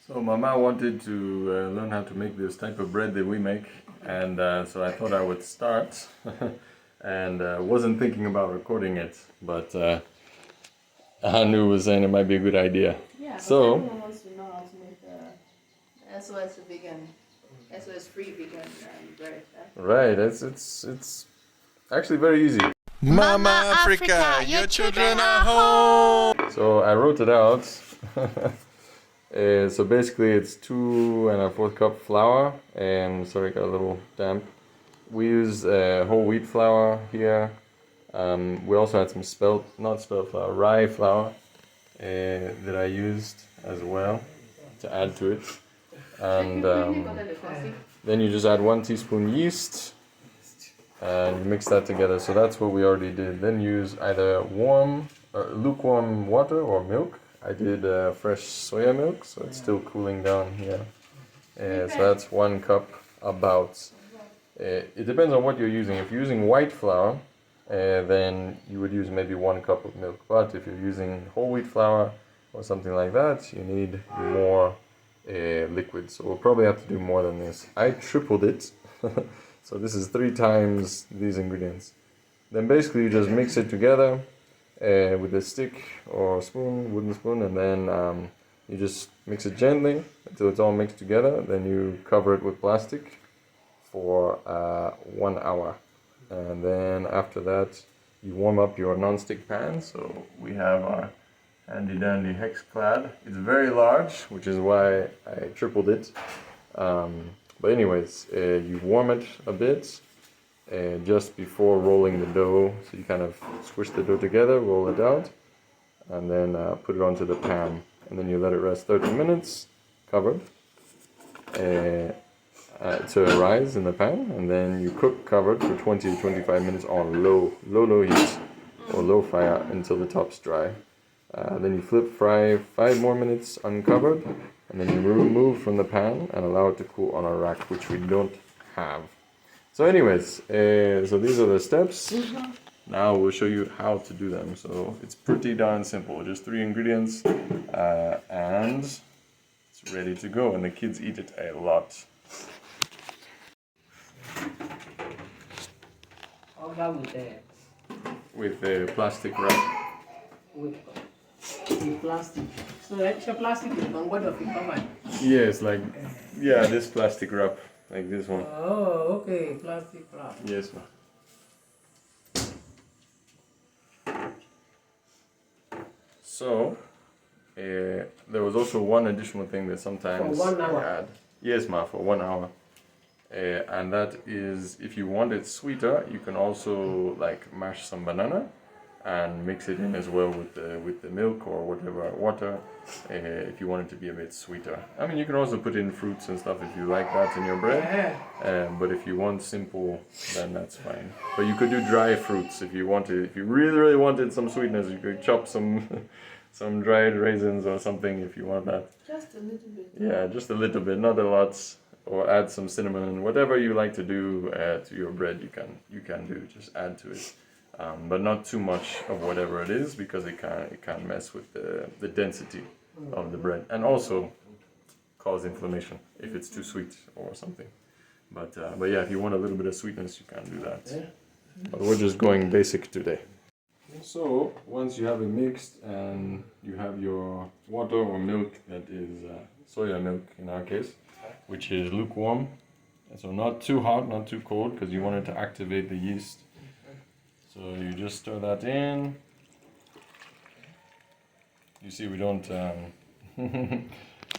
So Mama wanted to learn how to make this type of bread that we make, and so I thought I would start, and wasn't thinking about recording it, but Anu was saying it might be a good idea. Yeah, so everyone wants to know how to make the SOS-Free vegan bread. Right, it's actually very easy. Mama Africa, your children are home. So I wrote it out. So basically it's 2 1/4 cup flour, and sorry, got a little damp. We use whole wheat flour here. We also had some not spelt flour, rye flour that I used as well to add to it. And then you just add 1 teaspoon yeast and you mix that together. So that's what we already did. Then use either lukewarm water or milk. I did fresh soya milk, so it's still cooling down here. So that's 1 cup about. It depends on what you're using. If you're using white flour, then you would use maybe 1 cup of milk. But if you're using whole wheat flour or something like that, you need more liquid. So we'll probably have to do more than this. I tripled it. So this is 3 times these ingredients. Then basically you just mix it together with a stick or spoon, wooden spoon, and then you just mix it gently until it's all mixed together. Then you cover it with plastic for 1 hour. And then after that you warm up your non-stick pan. So we have our handy dandy hex clad. It's very large, which is why I tripled it. But anyways, you warm it a bit just before rolling the dough. So you kind of squish the dough together, roll it out, and then put it onto the pan. And then you let it rest 30 minutes, covered, to rise in the pan. And then you cook covered for 20 to 25 minutes on low heat or low fire until the top's dry. Then you flip fry 5 more minutes uncovered, and then you remove from the pan and allow it to cool on a rack, which we don't have. So anyways, so these are the steps. Now we'll show you how to do them. So it's pretty darn simple, just 3 ingredients, and it's ready to go, and the kids eat it a lot. With a plastic wrap. With plastic. So extra plastic is on what of it covered? Yes, like, yeah, this plastic wrap, like this one. Oh, okay, plastic wrap. Yes, ma'am. So, there was also one additional thing that sometimes For 1 hour? I add. Yes, ma, for 1 hour. And that is, if you want it sweeter, you can also like mash some banana and mix it in as well with the milk or whatever water, if you want it to be a bit sweeter. I mean, you can also put in fruits and stuff if you like that in your bread. But if you want simple, then that's fine. But you could do dry fruits if you wanted. If you really wanted some sweetness, you could chop some some dried raisins or something if you want that. Just a little bit. Yeah, just a little bit, not a lot. Or add some cinnamon, whatever you like to do to your bread, you can do. Just add to it. But not too much of whatever it is, because it can mess with the density of the bread, and also cause inflammation if it's too sweet or something. But yeah, if you want a little bit of sweetness, you can do that. But we're just going basic today. So once you have it mixed and you have your water or milk, that is soya milk in our case, which is lukewarm, so not too hot, not too cold, because you want it to activate the yeast. So you just stir that in. You see, we don't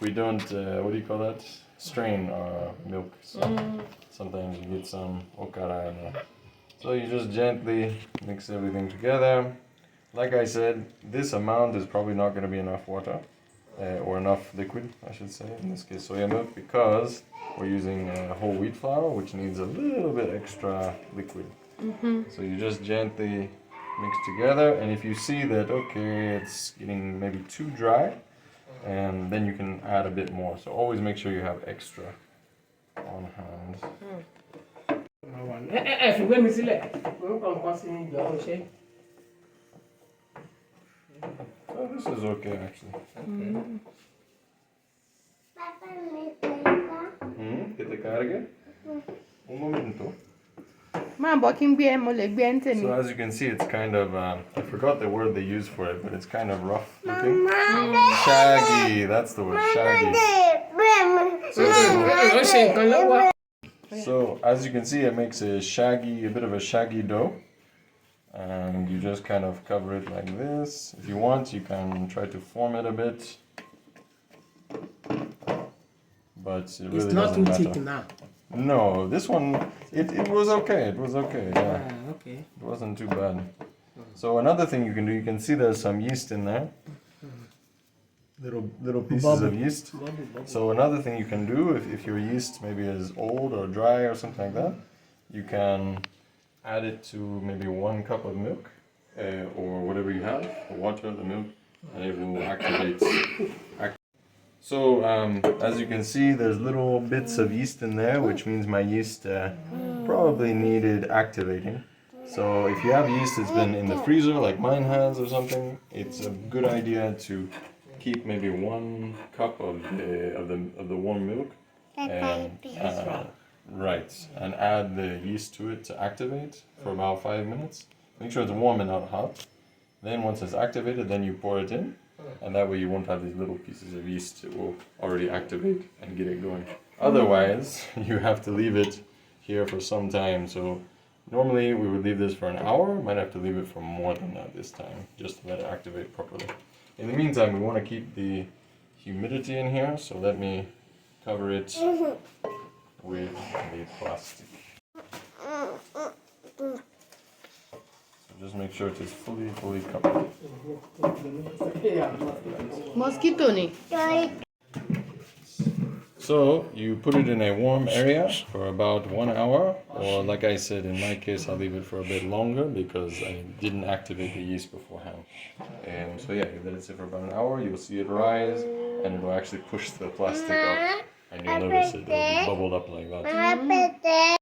what do you call that? Strain our milk. So sometimes you get some okara in there. So you just gently mix everything together. Like I said, this amount is probably not going to be enough water, or enough liquid, I should say, in this case soya milk, because we're using whole wheat flour, which needs a little bit extra liquid. So you just gently mix together, and if you see that, okay, it's getting maybe too dry, and then you can add a bit more. So always make sure you have extra on hand. Oh, this is okay, actually. cargue. Un momento. So So as you can see, it's kind of, I forgot the word they use for it, but it's kind of rough looking. Shaggy, that's the word, shaggy. So as you can see, it makes a bit of a shaggy dough. And you just kind of cover it like this. If you want, you can try to form it a bit. But it really it's not doesn't too matter. thick now. No, this one, it was okay. It was okay, yeah. Okay. It wasn't too bad. So another thing you can do, you can see there's some yeast in there. Little pieces of yeast. So another thing you can do, if your yeast maybe is old or dry or something like that, you can add it to maybe 1 cup of milk or whatever you have, the water, the milk, and it will activate. So as you can see, there's little bits of yeast in there, which means my yeast probably needed activating. So if you have yeast that's been in the freezer, like mine has or something, it's a good idea to keep maybe 1 cup of the warm milk, and and add the yeast to it to activate for about 5 minutes. Make sure it's warm and not hot. Then once it's activated, then you pour it in, and that way you won't have these little pieces of yeast. It will already activate and get it going. Otherwise, you have to leave it here for some time. So normally we would leave this for an hour. Might have to leave it for more than that this time, just to let it activate properly. In the meantime, we want to keep the humidity in here, so let me cover it with the plastic. So just make sure it is fully covered. Mosquito ni. So you put it in a warm area for about 1 hour, or like I said, in my case, I'll leave it for a bit longer because I didn't activate the yeast beforehand. And so yeah, you let it sit for about an hour, you'll see it rise, and it will actually push the plastic up, and you'll notice it will be bubbled up like that.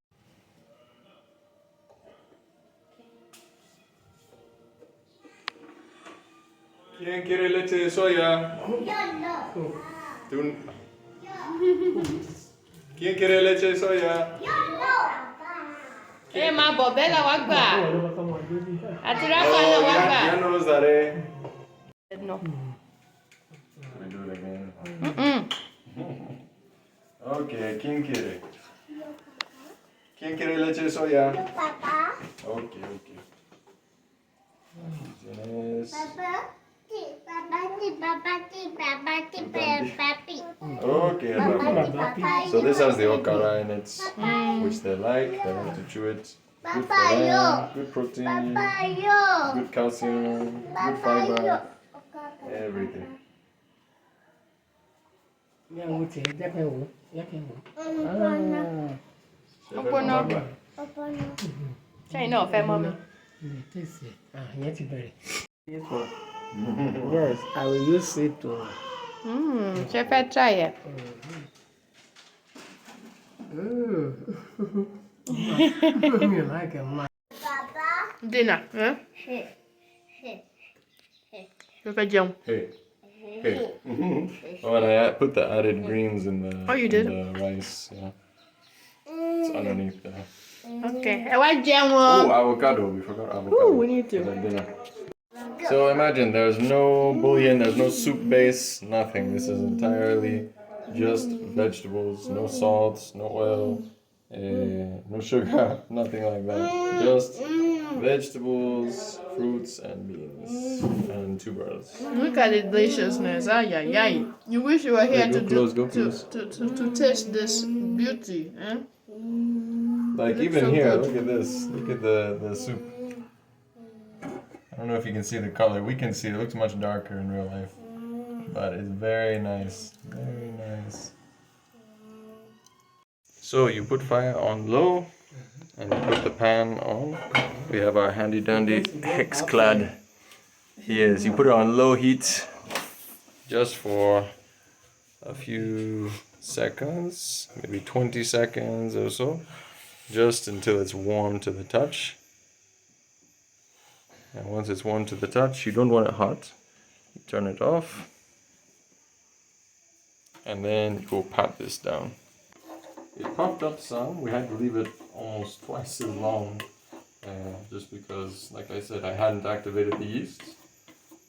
¿Quién quiere leche de soya? ¿Tú? ¿Quién quiere leche de soya? Ma bobela wagba. Atiraka na Ya wagba. no los daré. No. Should we do it again? Okay, ¿quién quiere? ¿Quién quiere leche de soya? Papá. Okay. Tienes... Okay, Papi. so this has the okara in it, which they like. They like to chew it. Good for them, good protein, good calcium, good fiber, everything. China, family. Yes, I will use it to. Chef, try it. You like it, man. Dinner, huh? Chef Jung. Hey. Oh, and I put the added greens in the, Oh, you did? in the rice. Yeah. It's underneath there. Okay. What jam? Oh, avocado. We forgot avocado. Ooh, we need to. For the dinner. So imagine there's no bouillon, there's no soup base, nothing. This is entirely just vegetables, no salt, no oil, no sugar, nothing like that. Just vegetables, fruits, and beans, and tubers. Look at the deliciousness. Ay, ay, ay. You wish you were here Go to close, do go close. to taste this beauty. Eh? Like Looks even so here, good. look at this. Look at the soup. I don't know if you can see the color. We can see it. It looks much darker in real life. But it's very nice. Very nice. So you put fire on low and you put the pan on. We have our handy dandy hex clad. Yes, you put it on low heat just for a few seconds, maybe 20 seconds or so, just until it's warm to the touch. And once it's warm to the touch, you don't want it hot. You turn it off. And then you will pat this down. It puffed up some. We had to leave it almost twice as long, just because, like I said, I hadn't activated the yeast.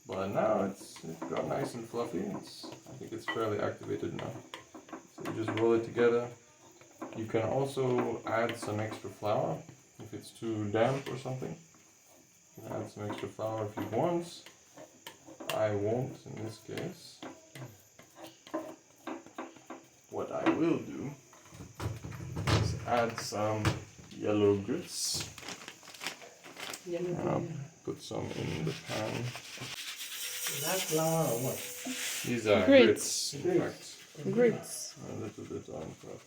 But now it's got nice and fluffy. I think it's fairly activated now. So you just roll it together. You can also add some extra flour if it's too damp or something. You can add some extra flour if you want. I won't in this case. What I will do is add some yellow grits. I'll put some in the pan. Is that flour or what? These are Grits. grits, in fact. Grits. A little bit on top.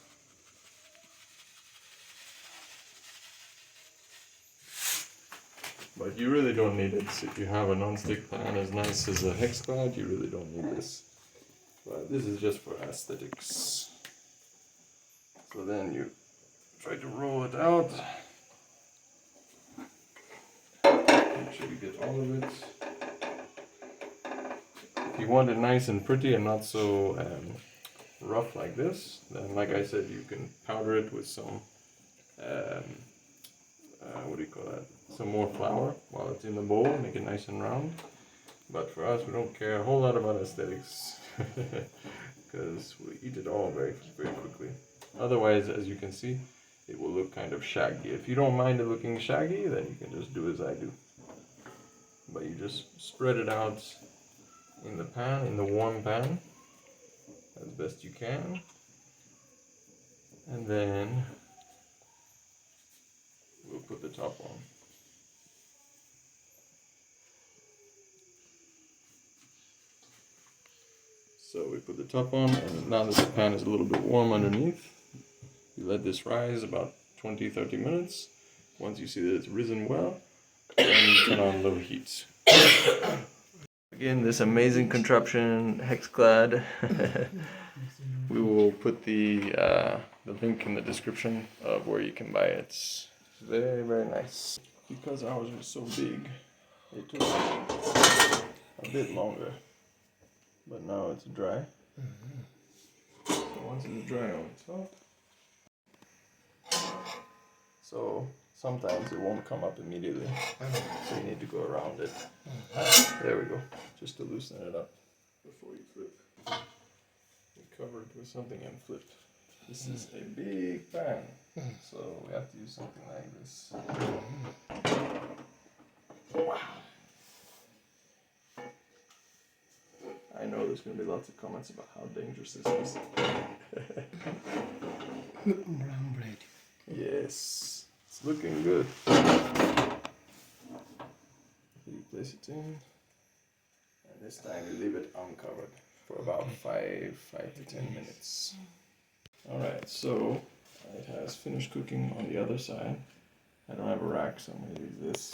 But you really don't need it. If you have a non-stick pan as nice as a hexclad, you really don't need this. But this is just for aesthetics. So then you try to roll it out. Make sure you get all of it. If you want it nice and pretty and not so rough like this, then like I said, you can powder it with some, what do you call that? Some more flour while it's in the bowl, make it nice and round. But for us, we don't care a whole lot about aesthetics because we eat it all very, very quickly. Otherwise, as you can see, it will look kind of shaggy. If you don't mind it looking shaggy, then you can just do as I do. But you just spread it out in the pan, in the warm pan, as best you can. And then we'll put the top on. So we put the top on, and now that the pan is a little bit warm underneath, you let this rise about 20-30 minutes. Once you see that it's risen well, then you turn on low heat. Again, this amazing contraption, hexclad. We will put the link in the description of where you can buy it. It's very, very nice. Because ours was so big, it took a bit longer. But now it's dry. So once it's dry on top, so sometimes it won't come up immediately. So you need to go around it. There we go. Just to loosen it up before you flip. You cover it with something and flip. This is a big pan, so we have to use something like this. Wow. I know there's going to be lots of comments about how dangerous this is. Brown bread. Yes, it's looking good. You place it in, and this time you leave it uncovered for about 5 to 10 minutes. Alright, so it has finished cooking on the other side. I don't have a rack, so I'm going to use this.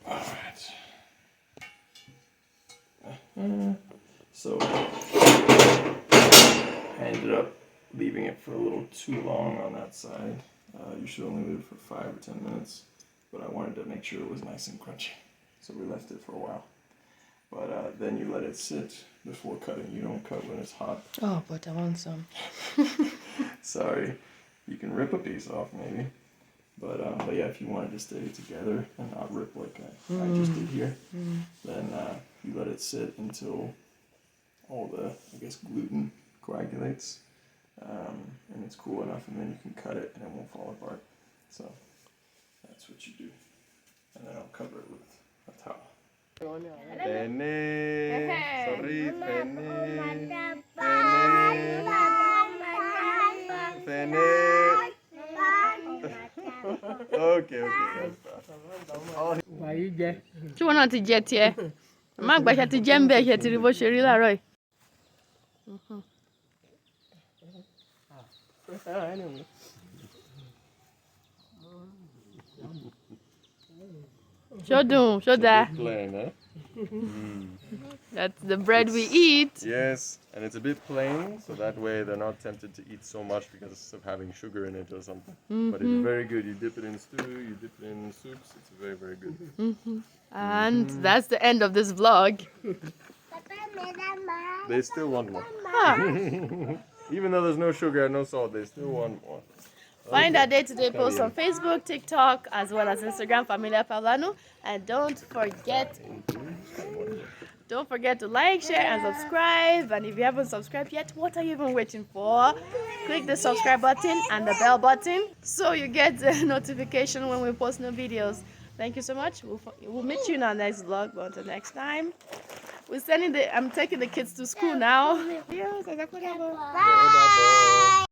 Alright. So I ended up leaving it for a little too long on that side. You should only leave it for 5 or 10 minutes, but I wanted to make sure it was nice and crunchy, so we left it for a while. But then you let it sit before cutting. You don't cut when it's hot. Oh, but I want some. Sorry, you can rip a piece off maybe, but yeah, if you wanted to stay together and not rip like I just did here, then you let it sit until all the, I guess, gluten coagulates, and it's cool enough, and then you can cut it and it won't fall apart. So that's what you do, and then I'll cover it with a towel. Penne, sorry, penne, penne, okay, that's fine. Why you get? Tí wọ́n náà ti jẹ tiẹ̀. Má gbà ṣe ti jẹ́ ń bẹ́ẹ̀ ṣe ti rí bó ṣe rí láàárọ̀ yìí. Ṣó dùn, ṣó dáa. Plain, huh? That's the bread we eat. Yes, and it's a bit plain, so that way they're not tempted to eat so much because of having sugar in it or something. But it's very good. You dip it in stew, you dip it in soups. It's very, very good. And that's the end of this vlog. They still want more. Huh. Even though there's no sugar, no salt, they still want more. Find our day-to-day posts on Facebook, TikTok, as well as Instagram, Familia Pablanu. And don't forget to like, share, and subscribe. And if you haven't subscribed yet, what are you even waiting for? Click the subscribe button and the bell button so you get the notification when we post new videos. Thank you so much. We'll meet you in our next vlog. But until next time, I'm taking the kids to school now. Bye.